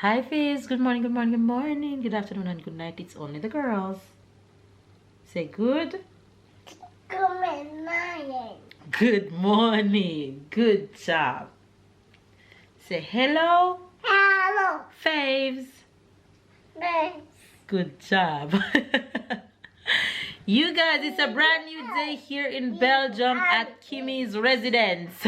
Hi Fizz, good morning, good morning, good morning, good afternoon and good night. It's only the girls. Say good. Good morning. Good morning. Good job. Say hello. Hello. Faves. Thanks. Good job. You guys, it's a brand new day here in Belgium at Kimmy's residence.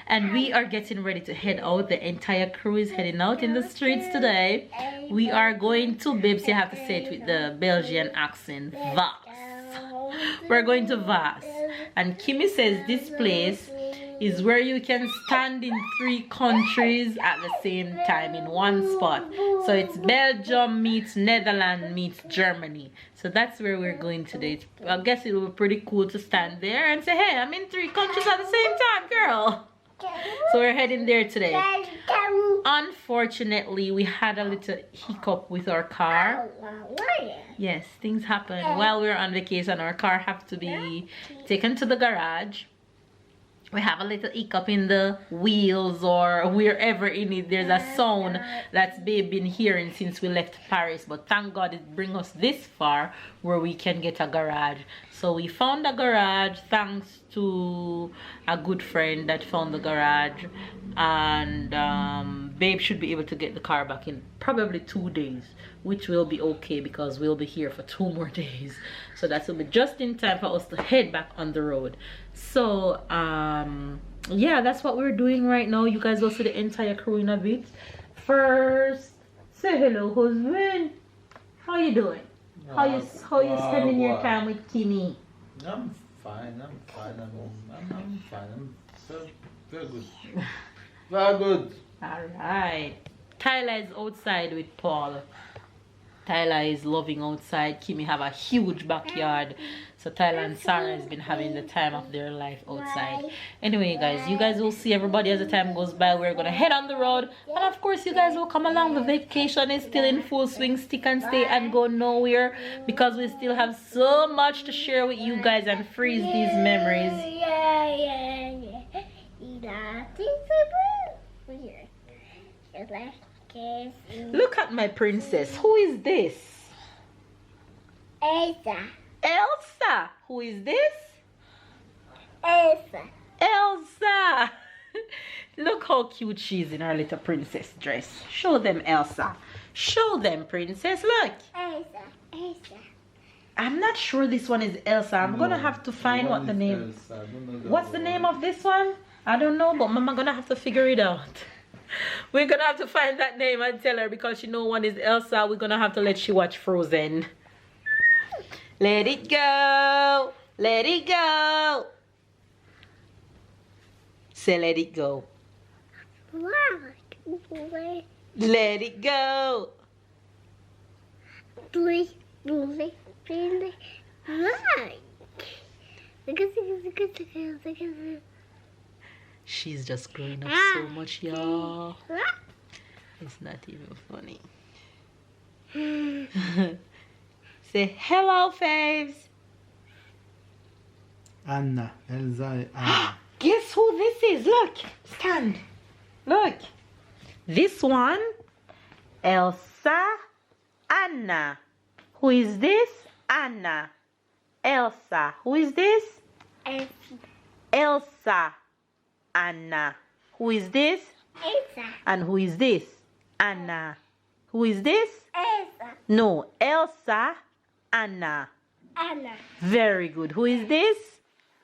And we are getting ready to head out. The entire crew is heading out in the streets today. We are going to, babes, you have to say it with the Belgian accent, Vaas. We're going to Vaas. And Kimmy says this place is where you can stand in 3 countries at the same time in one spot. So it's Belgium meets Netherlands meets Germany. So that's where we're going today. I guess it will be pretty cool to stand there and say, hey, I'm in 3 countries at the same time, girl. So we're heading there today. Unfortunately, we had a little hiccup with our car. Yes, things happen. While we were on vacation, our car had to be taken to the garage. We have a little hiccup in the wheels or wherever in it. There's a sound that's babe been hearing since we left Paris. But thank God it brings us this far where we can get a garage. So we found a garage thanks to a good friend that found the garage. And babe should be able to get the car back in probably 2 days, which will be okay because we'll be here for 2 more days. So that will be just in time for us to head back on the road. So yeah, that's what we're doing right now. You guys will see the entire crew in a bit. First, say hello, husband. How you doing? How you spending your time with Kimmy? I'm fine. I'm fine. I'm fine. I'm very good. Very good. All right. Tyler is outside with Paul. Tyler is loving outside. Kimmy have a huge backyard. So Tyler and Sarah has been having the time of their life outside. Anyway, guys, you guys will see everybody as the time goes by. We're going to head on the road. And of course, you guys will come along. The vacation is still in full swing. Stick and stay and go nowhere. Because we still have so much to share with you guys and freeze these memories. Look at my princess. Who is this? Elsa. Elsa. Who is this? Elsa. Elsa. Look how cute she is in her little princess dress. Show them, Elsa. Show them, princess. Look. Elsa. Elsa. I'm not sure this one is Elsa. I'm gonna have to find what the name. What's the name of this one? I don't know, but Mama gonna have to figure it out. We're gonna have to find that name and tell her because she know one is Elsa. We're gonna have to let she watch Frozen. Let it go. Let it go. Say let it go. Let it go. She's just growing up so much, y'all. It's not even funny. Say hello, faves. Anna. Elsa. Anna. Guess who this is? Look. Stand. Look. This one. Elsa. Anna. Who is this? Anna. Elsa. Who is this? Elsa. Anna. Who is this? Elsa. And who is this? Anna. Who is this? Elsa. No, Elsa. Anna. Anna. Very good. Who is this?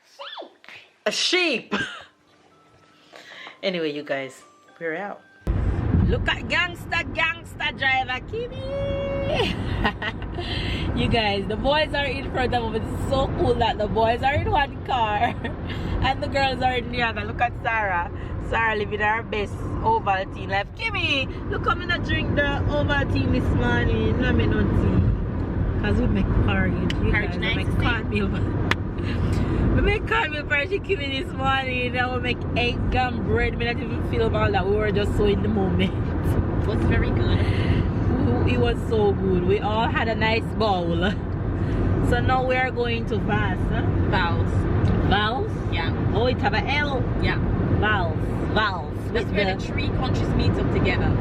Sheep. A sheep. Anyway, you guys, we're out. Look at gangster driver Kimmy. You guys, the boys are in front of us. It's so cool that the boys are in one car and the girls are in the other. Look at Sarah. Sarah living her best Ovaltine life. Kimmy, look, I'm gonna drink the Ovaltine this morning. I mean, not tea. Because we make porridge. You guys, we make cornmeal. We make cornmeal porridge Kimmy this morning. And we make egg and bread. We didn't even feel about that. We were just so in the moment. It was very good. Ooh, it was so good. We all had a nice bowl. So now we are going to Vaas. Huh? Vows. Vows? Yeah. Oh, it have a L. Yeah. Vows. Vows. That's where the 3 countries meet up together.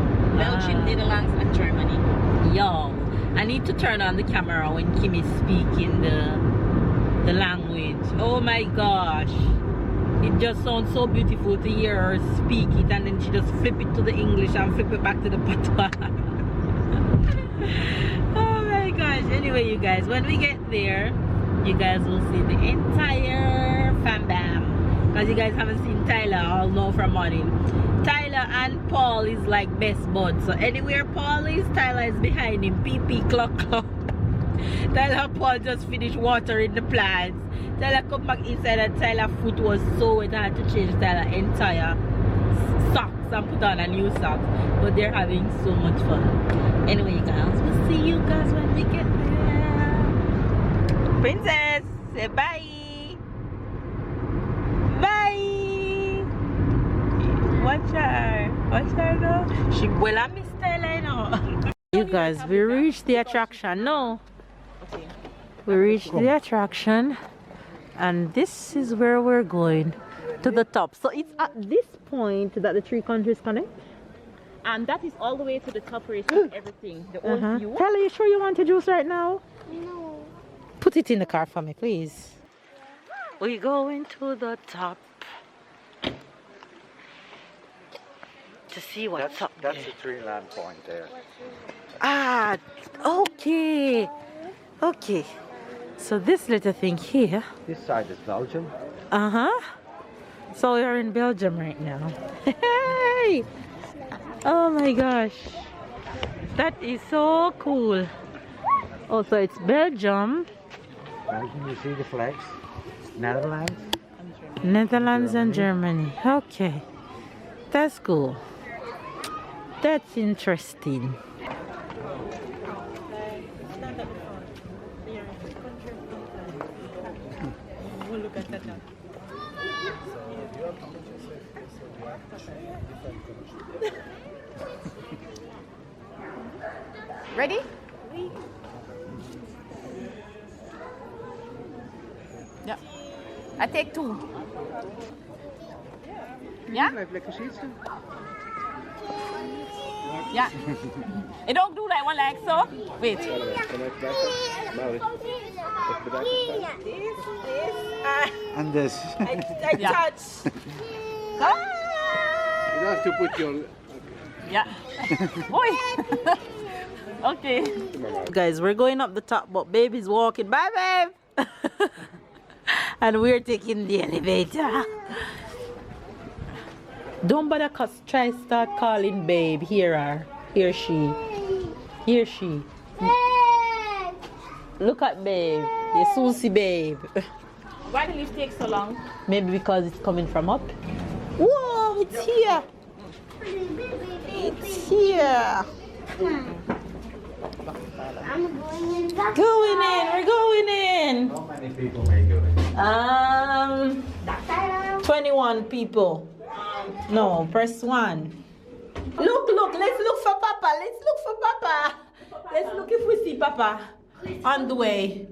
Belgium, Netherlands, and Germany. Yo, I need to turn on the camera when Kimmy speaking the language. Oh my gosh. It just sounds so beautiful to hear her speak it, and then she just flip it to the English and flip it back to the patois. Oh my gosh. Anyway, you guys, when we get there, you guys will see the entire fam bam. Because you guys haven't seen Tyler, I'll know from morning. Tyler and Paul is like best buds. So anywhere Paul is, Tyler is behind him. PP clock clock. Tyler and Paul just finished watering the plants. Tyler come back inside and Tyler's foot was so wet. I had to change Tyler's entire socks and put on a new socks. But they're having so much fun. Anyway, you guys, we'll see you guys when we get there. Princess, say bye. Bye. Watch her now. She will have Miss Tyler now. You guys, we reached the attraction. No. Okay. We reached the attraction. And this is where we're going, to the top. So it's at this point that the three countries connect. And that is all the way to the top where you see everything. The old view. Tyler, you sure you want to juice right now? No. Put it in the car for me, please. We're going to the top to see what's up there. That's the tree land point there. Ah, okay. Okay. So this little thing here. This side is Belgium. So we're in Belgium right now. Hey! Oh my gosh. That is so cool. Also, it's Belgium. Belgium, you see the flags. Netherlands. Netherlands and Germany. Okay. That's cool. That's interesting. Look at that now. Ready? Yeah. I take two. Ja? Blijf lekker zitten. Ja. En don't do that one like so. Wait. And this. I Yeah. touch. You have to put your... Yeah. Boy. Okay. Guys, we're going up the top, but baby's walking. Bye, babe. And we're taking the elevator. Don't bother try start calling babe. Here she. Here she. Look at babe. You Susie babe. Why the lift take so long? Maybe because it's coming from up. Whoa, it's here. It's here. I'm going in that Going in, we're going in. How many people may go in? 21 people. No, press 1. Look, let's look for Papa. Let's look if we see Papa on the way.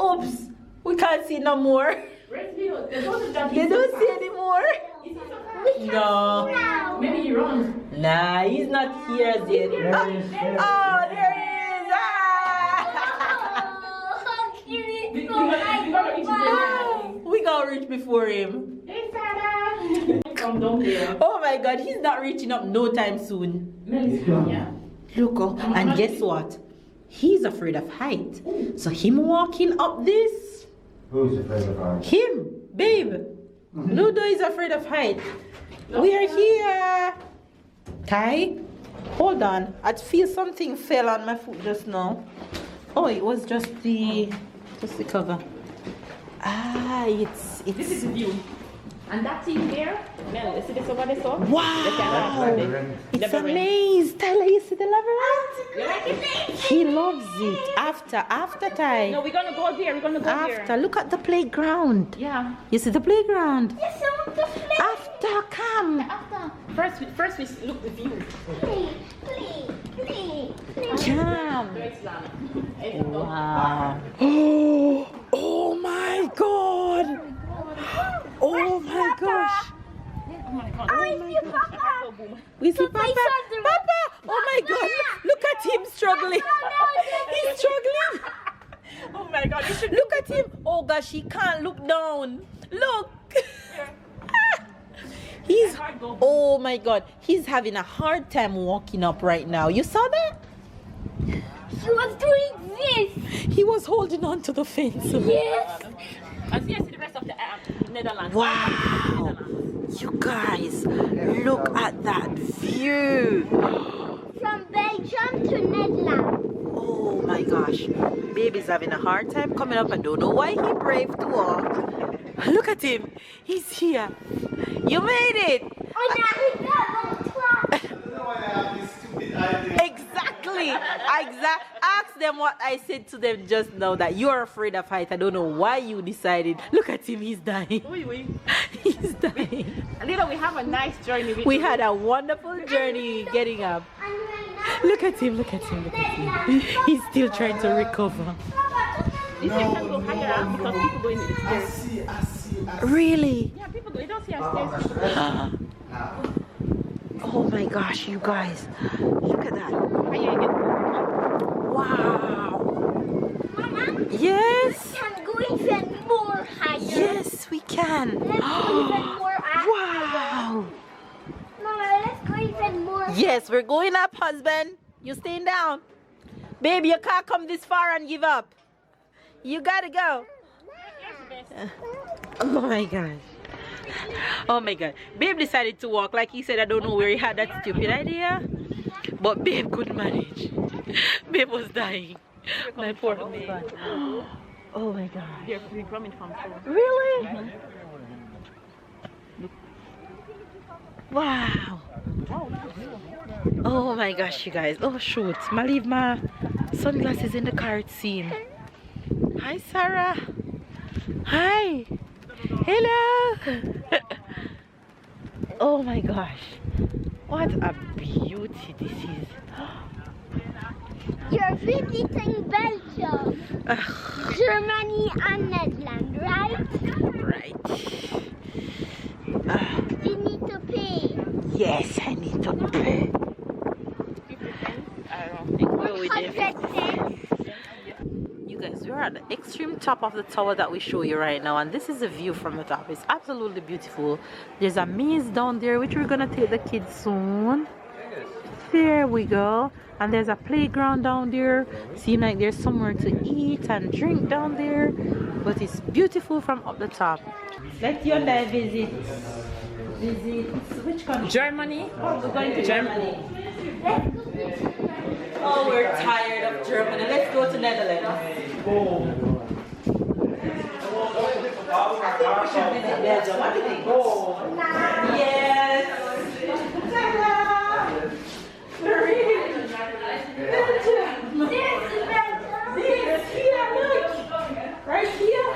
Oops, we can't see no more. They don't see anymore. No. Maybe he runs. Nah, he's not here as yet. Oh, there he is. We got reach before him. Come down there. Oh my God, he's not reaching up no time soon. Yeah. Look, and guess what? He's afraid of height. So him walking up this. Who's afraid of heights? Him, babe. Ludo is afraid of height. We are here. Ty, hold on. I feel something fell on my foot just now. Oh, it was just the cover. Ah, it's This is the view. And that thing there, Mel, you see this over there, so? wow. It's amazing. Tyler, you see the labyrinth? You like it? He loves it. After Ty. No, we're gonna go there. We're gonna go After, there. look at the playground. Yeah. You see the playground? Yes, I want to play. After, come. After. First we look the view. Play. Come. Very slam. Wow. Oh my God. Oh my gosh. Oh my God. I see Papa. We see Papa. Papa. Papa. Oh at him struggling. He's struggling. Oh my God, you should Look at him. Oh gosh, he can't look down. Look. He's, oh my God, he's having a hard time walking up right now. You saw that? He was doing this. He was holding on to the fence. Yes. and see the rest of the Netherlands. Wow. You guys, look at that view. From Belgium to Netherlands. Oh my gosh. Baby's having a hard time coming up. I don't know why he brave to walk. Look at him. He's here. You made it. Oh, now he got Exactly. Ask them what I said to them just now, that you're afraid of heights. I don't know why you decided. Look at him. He's dying. He's dying. Little, we have a nice journey. We had a wonderful journey getting up. Look at him. Look at him. Look at him. He's still trying to recover. This no, can go higher up because people go in the stairs. I see. Really? Yeah, people go. You don't see our stairs. Oh my gosh, you guys. Look at that. Wow. Mama? Yes. We can go even more higher. Yes, we can. Let's go even more higher. Wow. Mama, let's go even more. Yes, we're going up, husband. You staying down. Baby, you can't come this far and give up. You gotta go. Oh my gosh. Oh my God. Babe decided to walk. Like he said, I don't know where he had that stupid idea. But Babe couldn't manage. Babe was dying. My poor husband. Oh my God. They're coming from shore. Really? Wow. Oh my gosh, you guys. Oh shoot. I leave my sunglasses in the car, it seems. Hi, Sarah. Hi. Hello. Oh my gosh. What a beauty this is. You're visiting Belgium, Germany and Netherlands, right? Right. You need to pay. Yes, I need to pay. 50 cents? I don't think. 100 cents. You guys, we're at the extreme top of the tower that we show you right now, and this is the view from the top. It's absolutely beautiful. There's a maze down there which we're gonna take the kids soon. There we go. And there's a playground down there. Seems like there's somewhere to eat and drink down there, but it's beautiful from up the top. Let's you and I visit which country? Germany. Oh, we're going to Germany. Oh, we're tired of Germany. Let's go to Netherlands. I think we should visit Belgium. What do you think? Yes. Ta-da! Belgium. This here, look. Right here.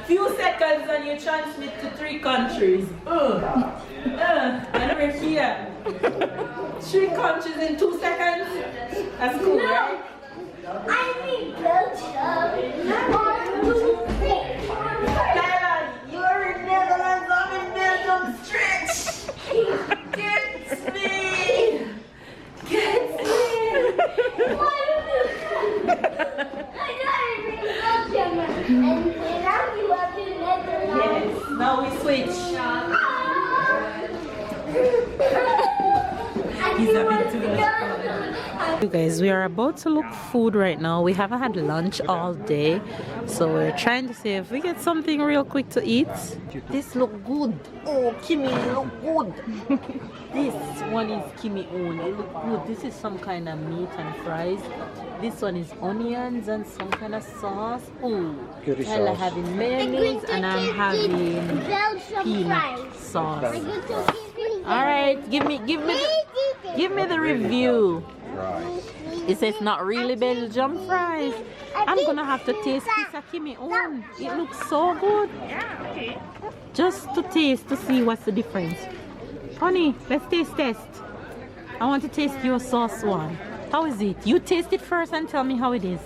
Few seconds and you transmit to 3 countries. And we're here. 3 countries in 2 seconds. That's cool, right? I mean Belgium. 1, 2, 3. Tyler, you're in Netherlands, I'm in Belgium. Stretch. Get me. Get me. I know I'm in Belgium. And now you are in Netherlands. Yes, now we switch. He's a bit too much. You guys, we are about to look food right now. We haven't had lunch all day, so we're trying to see if we get something real quick to eat. This look good. Oh, Kimmy, look good. This one is Kimmy own. It look good. This is some kind of meat and fries. This one is onions and some kind of sauce. Oh, I'm having mayonnaise and I'm having peanut sauce. All right, give me the review. It says not really Belgium fries. I'm gonna have to taste this Kimmy own. It looks so good. Yeah, okay. Just to taste to see what's the difference. Honey, let's test. I want to taste your sauce one. How is it? You taste it first and tell me how it is.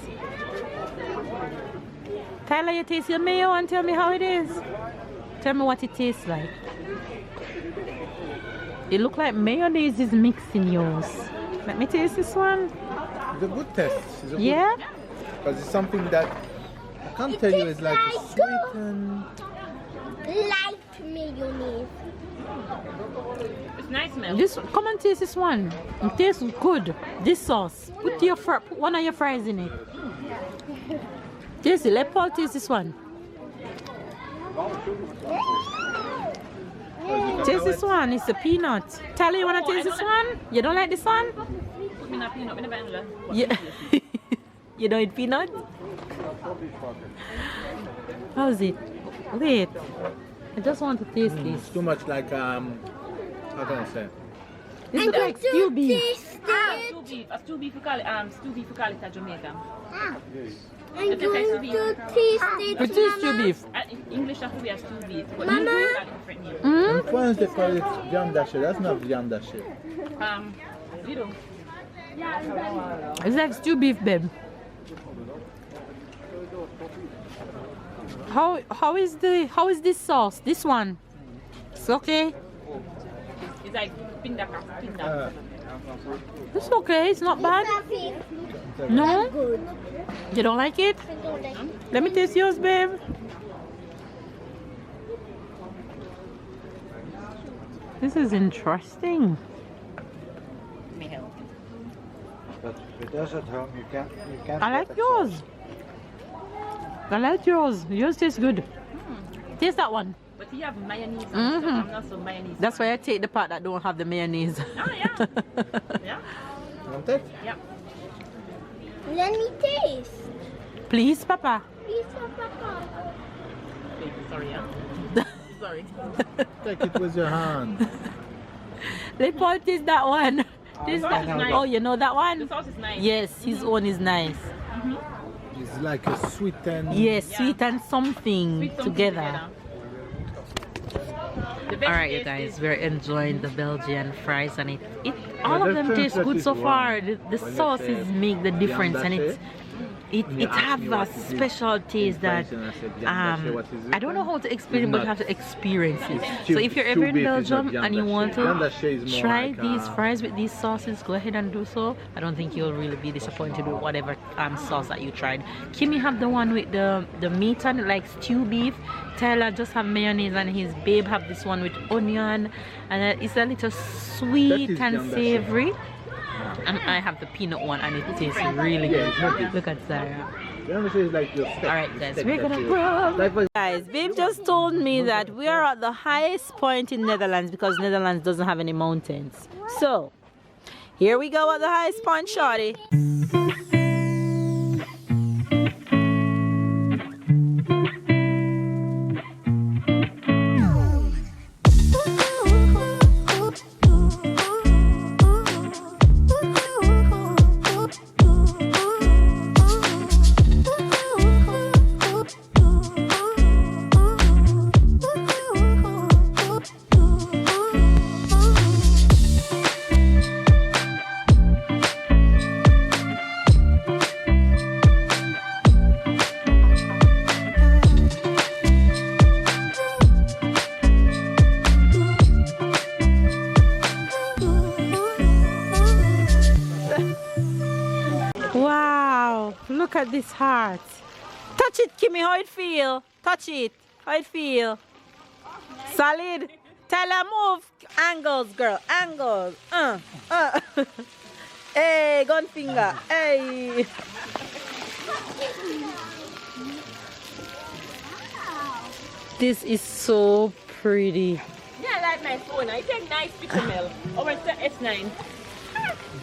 Tyler, you taste your mayo and tell me how it is. Tell me what it tastes like. It looks like mayonnaise is mixed in yours. Let me taste this one. It's a good test. It's a good, Yeah? because it's something that I can't tell you is like a sweet and Light mayonnaise. It's nice, man. This, come and taste this one. It tastes good. This sauce. Put one of your fries in it. Taste it. Let Paul taste this one. Taste this one. It's a peanut. Tell you wanna taste this one? You don't like this one? Put me in a peanut, in a vanilla. Yeah. You don't eat peanut? How's it? Wait. I just want to taste this. it's too much like how can I say? This looks like stew beef. Stew beef. A stew beef, we call it, stew beef, we call it at Jamaica. I'm going to taste it. It is stew beef. In English, that would be a stew beef. But Mama? in English, we call it different name. Mm? In France they call it viande hachée. That's not viande hachée. You know. It's like stew beef, babe. How is this sauce? This one? It's okay. It's like pinda. It's okay. It's not bad. No? Good. You don't like it? I don't like it. Let me taste yours, babe. This is interesting. May help. But with us at home, you can't. I like yours. I like yours. Yours tastes good. Taste that one. But you have mayonnaise. Mhm. I'm not so mayonnaise. That's why I take the part that don't have the mayonnaise. Oh, yeah. Yeah. Want it? Yeah. Let me taste. Please, Papa. Please, Papa. Sorry, yeah. Sorry. Take it with your hand. Let Paul taste that one. Taste that. nice. Oh, you know that The one? sauce is nice. Yes, his own is nice. It's like a sweet and Yes, Yeah. sweet and something, Sweet something together. The best All right, you taste guys, is- we're enjoying the Belgian fries, and all The of them difference taste that good is so one. far. The When you sauces say make the difference, and viande it When you ask have me a what it is special taste that French and I said, viande hachée, what is it? I don't know how to explain it, It's but you not. have to experience it. Stew- So if you're stew ever in beef is not Belgium and you viande want hachée. Viande to hachée is more try like, these fries with these sauces, go ahead and do so. I don't think you'll really be disappointed with whatever sauce that you tried. Kimmy have the one with the meat on it, like stew beef. Tyler just have mayonnaise, and his babe have this one with onion, and it's a little sweet is and viande hachée. savory. And I have the peanut one, and it tastes really Yeah, good. it's not big. Look at Sarah. Viande hachée is like your steak. Alright the guys, steak we're that gonna you- grab. Like for Guys, babe just told me that we are at the highest point in Netherlands because Netherlands doesn't have any mountains. So, here we go at the highest point, shorty. Wow, look at this heart. Touch it, Kimmy, how it feel? Touch it, how it feel? Solid. Tell her move. Angles, girl, angles. Hey, gun finger. Hey. This is so pretty. Yeah, I like my phone. I take nice picture, Mel. Oh, it's the S9.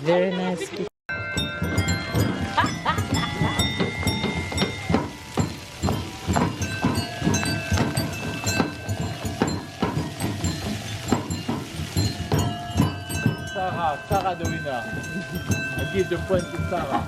Very nice. Sarah the winner. I give the point to Sarah.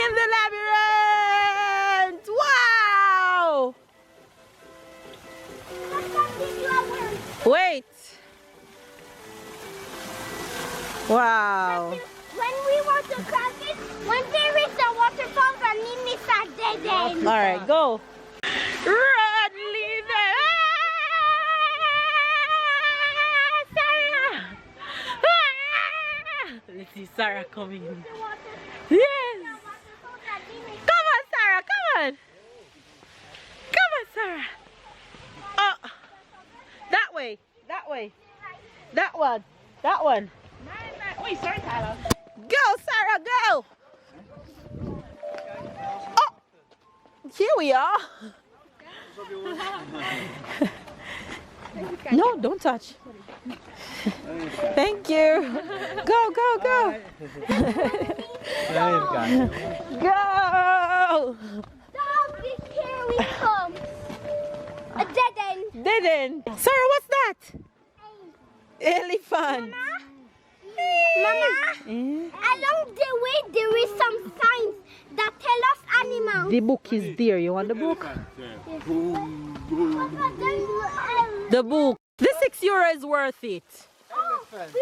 In the labyrinth! Wow! Wait! Wow. When we want to cross it, when there is a waterfall, the name is a dead end. All right, go. Run, Lisa. Sarah. Let's see Sarah coming. Yes. Come on, Sarah. Come on. Come on, Sarah. Oh, that way. That way. That one. That one. Wait, sorry, Tyler. Go, Sarah, go. Oh, here we are. No, don't touch. Thank you. Go, go, go. Go. Stop, here we come. A dead end. Dead end. Sarah, what's that? Elephant. Mama, along the way there is some signs that tell us animals. The book is there. You want the book? The book. The €6 is worth it.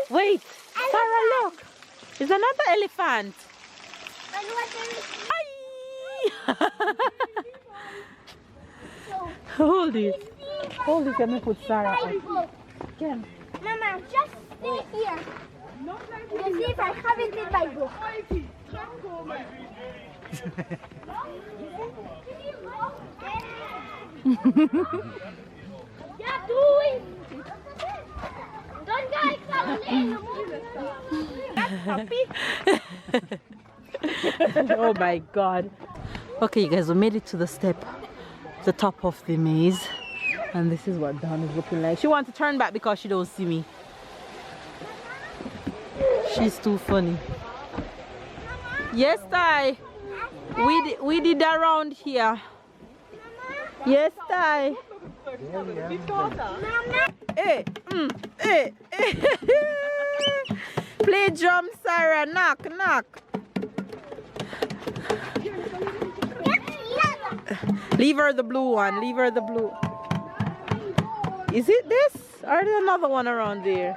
Wait, Sarah, look. There's another elephant. And what there is Hold it. Hold it. Let me put Sarah on. Bible. Mama, just stay here. You see if I have it in my book. Yeah, do it. Don't guys come in. Oh my God. Okay, you guys, we made it to the step, the top of the maze. And this is what Dawn is looking like. She wants to turn back because she don't see me. She's too funny. Yes, Ty. We did around here. Yes, Ty. Hey, hey, hey. Play drum, Sarah. Knock, knock. Leave her the blue one. Leave her the blue. Is it this? Or there's another one around there?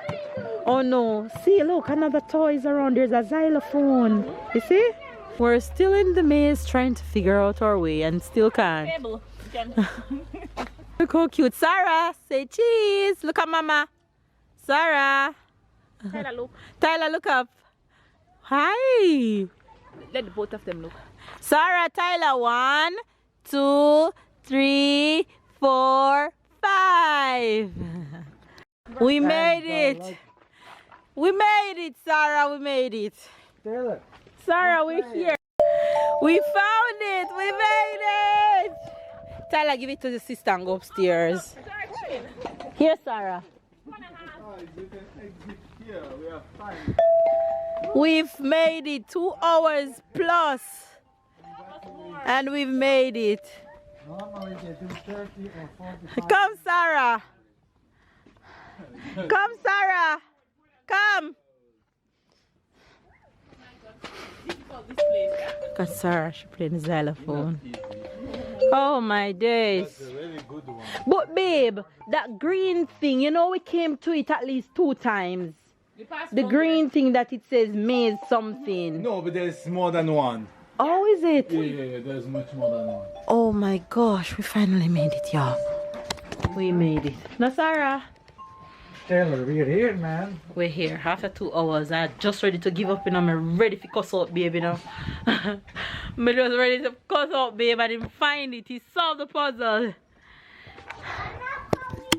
Oh no. See, look, another toy is around. There's a xylophone. You see? We're still in the maze trying to figure out our way and still can't. Look how cute. Sarah, say cheese. Look at Mama. Sarah. Tyler, look. Tyler, look up. Hi. Let the both of them look. Sarah, Tyler, 1, 2, 3, 4, 5. We made it. We made it, Sarah. We made it. Taylor. Sarah, we're here. We found it. We made it. Tyler, give it to the sister and go upstairs. Here, Sarah. We've made it 2 hours plus. And we've made it. Normally they do 30 or 45. Come, Sarah. Come, Sarah. Come. Look at Sarah, she playing the xylophone. Oh my days. That's a very good one. But babe, that green thing, you know we came to it at least 2 times. The green thing that it says maze something. No, but there's more than one. Oh, is it? Yeah, there's much more than one. Oh my gosh, we finally made it, y'all. We made it. Now, Sarah. Taylor, we're here, man. We're here after 2 hours. I'm just ready to give up and I'm ready to cuss out, baby, now. I'm just ready to cuss out, babe. I didn't find it. He solved the puzzle.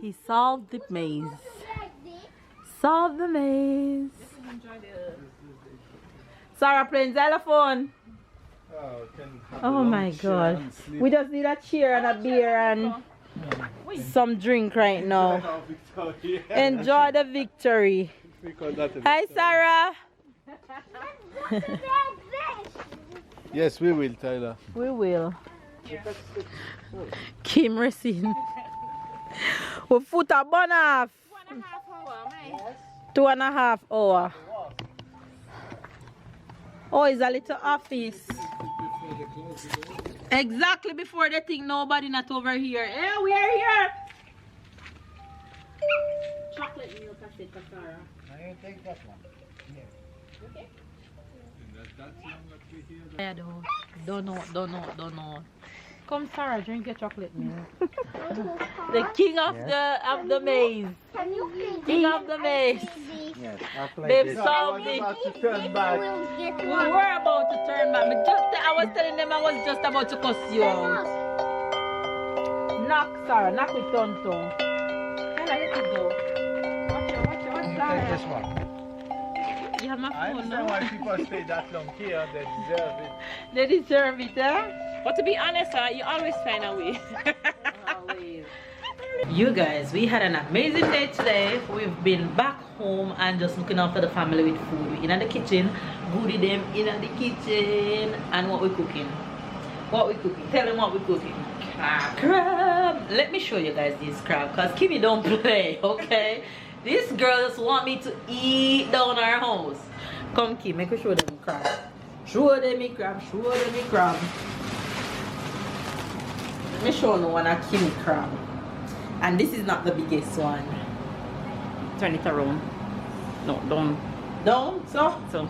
He solved the maze. Solve the maze. Sarah playing xylophone. Oh my God. We just need a chair and a beer and some drink right now. Enjoy the victory. Hi, Sarah. Yes, we will, Tyler. We will. Kim Racine. We foot a bun off. 2.5 hours. Oh, it's a little office. Exactly before they think nobody not over here. Yeah, we are here. Chocolate. chocolate milk I said for Sarah. I will take that one. Here. Okay. I don't know. Come, Sarah, drink your chocolate milk. The king of the maze. Can you please? King of the maze. Yes, I'll Babe, this. solve it. To turn back. We were about to turn back. I was telling them I was just about to cuss you out. Knock, Sarah. Knock with Tonto. Can I let it go? Watch You Sarah. take this one. You have my I phone understand now. why people stay that long here. They deserve it. They deserve it, eh? But to be honest, you always find a way. Always. You guys, we had an amazing day today. We've been back home and just looking after the family with food. We're in the kitchen, goody them in the kitchen. And what we cooking? What we cooking? Tell them what we cooking. Crab. Let me show you guys this crab, because Kimmy don't play, okay? These girls want me to eat down our house. Come, Kim, make me show them crab. Show them me crab. Show them me crab. Let me show you one a Kimmy crab. And this is not the biggest one. Turn it around. No, don't. Down, so. So.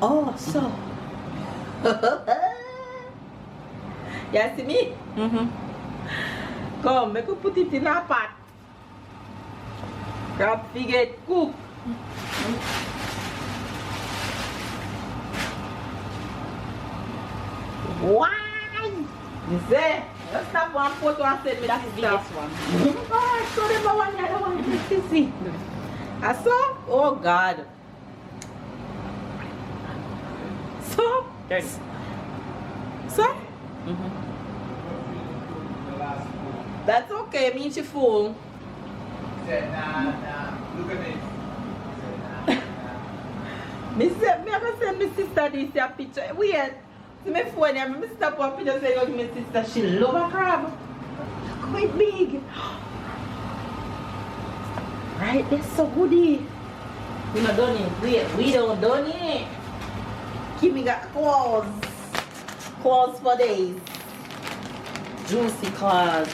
Oh, so. You see me? Come, make me put it in a pot. Crab figure cook. Why? You say? Let's stop one photo and send me that This stuff. one. Oh, show them the one, the other one. Let's see. I saw? Oh, God. So? There's. So? That's okay, me she fool. Nah, look at this. Me say, me ever send my sister this your picture. Weird. See my phone here, me stop one picture say, look, my sister, she love a crab. Quite big. Right, that's so goody. We not done it. We don't done it. Kimmy got claws. Claws for days. Juicy claws.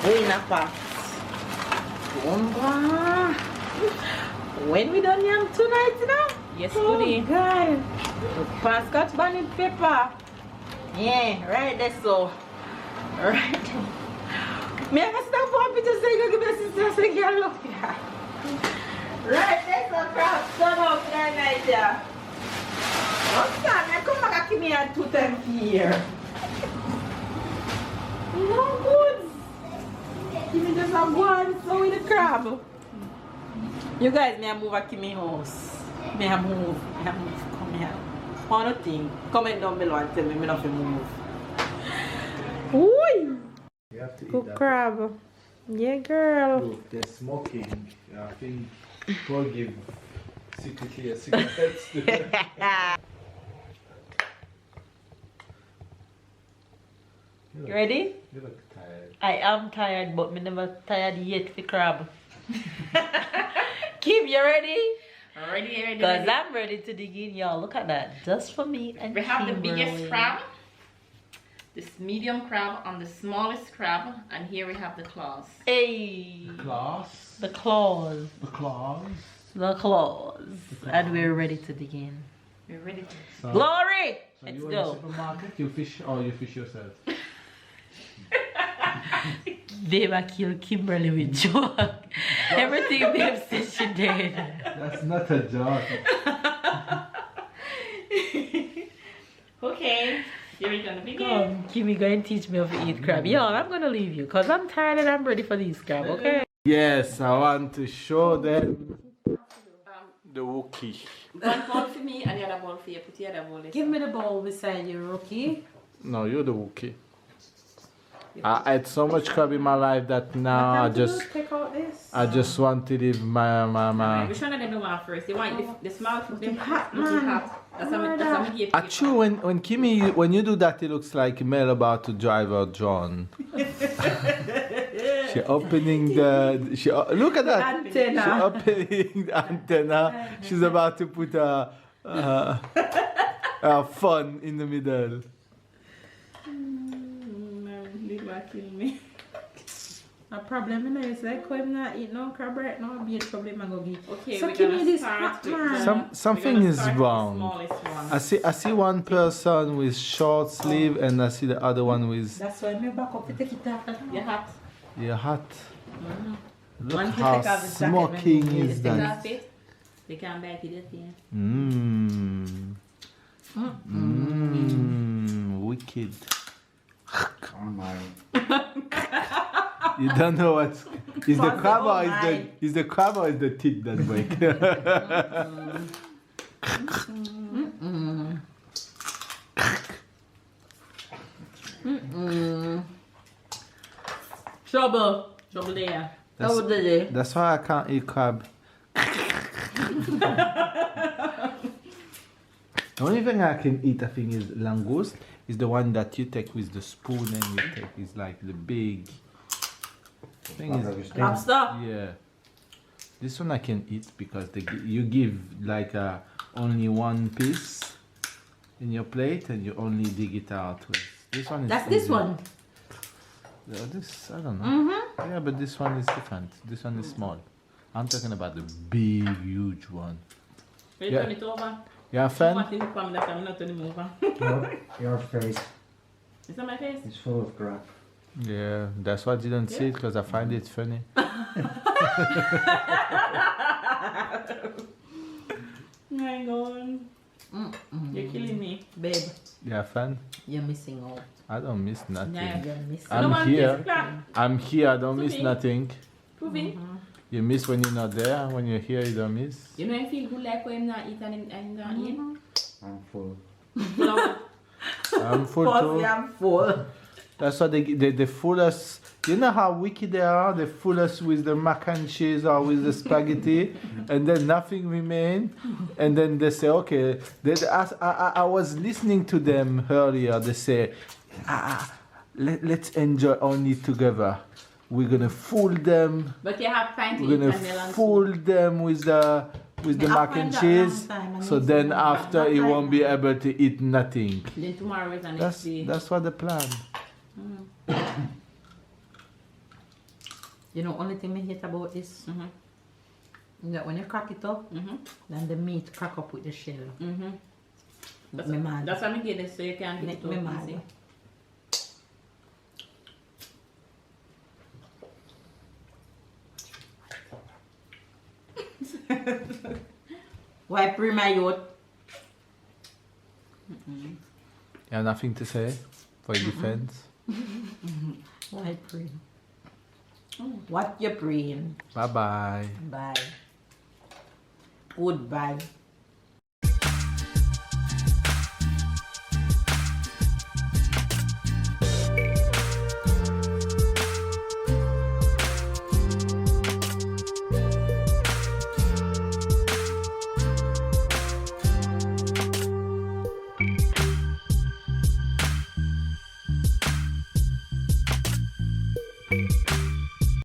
We in a pot. When we done yam tonight, you know? Yes, Oh, goody. God. Pass scotch bonnet pepper. Yeah, right there, so. Right. Me I stop one picture say go give me sister say girl look here. Right there, so crap. Turn up that night there. What's that? I come back and give me a 2 times here. No good. Give me just a one so with the crab. You guys, may I move a Kimmy house? May I move? Come here. One thing. Comment down below and tell me not to move. Ooh! You have to eat Cook that. crab. Yeah, girl. Look, they're smoking. I think Paul give secretly a cigarettes to them. You ready? You look tired. I am tired, but me never tired yet for crab. Kim, you ready? Ready. Because I'm ready to dig in, y'all. Look at that. Just for me and We have the Kimberly. biggest crab, this medium crab, and the smallest crab, and here we have the claws. Hey! Claws. The claws. The claws. The claws. And we're ready to dig in. We're ready to. So, Glory! so Let's you in the go. supermarket, you fish or you fish yourself? Babe, I killed Kimberly with joke. Everything Babe said she did. That's not a joke. Okay, here we're gonna begin. Come, Kimmy, go and teach me how to eat crab. Y'all, I'm gonna leave you because I'm tired and I'm ready for these crab, okay? Yes, I want to show them the Wookie. One bowl for me and the other bowl for you. Put the other bowl. Give me the bowl beside you, Rookie. No, you're the Wookie. I had so much crab in my life that now Take out this. I just want to leave my Which one of them do you want first? You want the small for them hot, looking man. hot. That's what I'm giving. Actually, when Kimmy, when you do that, it looks like Mel about to drive her drone. She opening look at that. Antenna. She opening the antenna. She's about to put a fun in the middle. Kill me. A problem in there is like I'm not eat no crab right now. Be a problem I go get. Okay, So we're give me gonna this start hot with man. Something we're gonna is start with the wrong. smallest one. I see one person with short sleeve and I see the other one with That's why me back up to take it off. Your hat. your hat. Look Once you how take off the jacket, smoking then you is take that. That's it. They can't bite it at the end. Wicked. Oh my. You don't know what is the crab or my. is the crab or is the teeth that break? Trouble there. That's why I can't eat crab. The only thing I can eat, I think, is langoust. Is the one that you take with the spoon and you take. It's like the big thing. Is Lobster. yeah. This one I can eat because you give like only one piece in your plate and you only dig it out with. This one is That's this easy. one. This I don't know. Yeah, but this one is different. This one is small. I'm talking about the big, huge one. Will you Yeah. turn it over? You a fan? Your face Is that my face? is full of crap. Yeah, that's why I didn't see it because I find it funny. My God. You're killing me. Babe, You a fan? you're missing out. I don't miss nothing. Yeah. You're missing No I'm one here. kiss crab. I'm here. I don't miss Okay. nothing. Prove it. You miss when you're not there. When you're here, you don't miss. You know I feel good like when I'm not eating and not eating. I'm full. I'm full too. I'm full. That's why the fullest. You know how wicked they are. They fool us with the mac and cheese or with the spaghetti, and then nothing remain. And then they say, okay. I was listening to them earlier. They say, let's enjoy only together. We're gonna fool them. But you have time to We're eat gonna and melon fool soup. them with the mac and cheese. So then after he won't be able to eat nothing. Then tomorrow is the next day. That's what the plan. You know, only thing I hate about this, that when you crack it up, then the meat crack up with the shell. Make me mad. That's why I get this so you can get Make it me out mad. easy. Why pre my youth? You have nothing to say for your defense? Why pre? What you praying? Bye bye. Bye. Goodbye.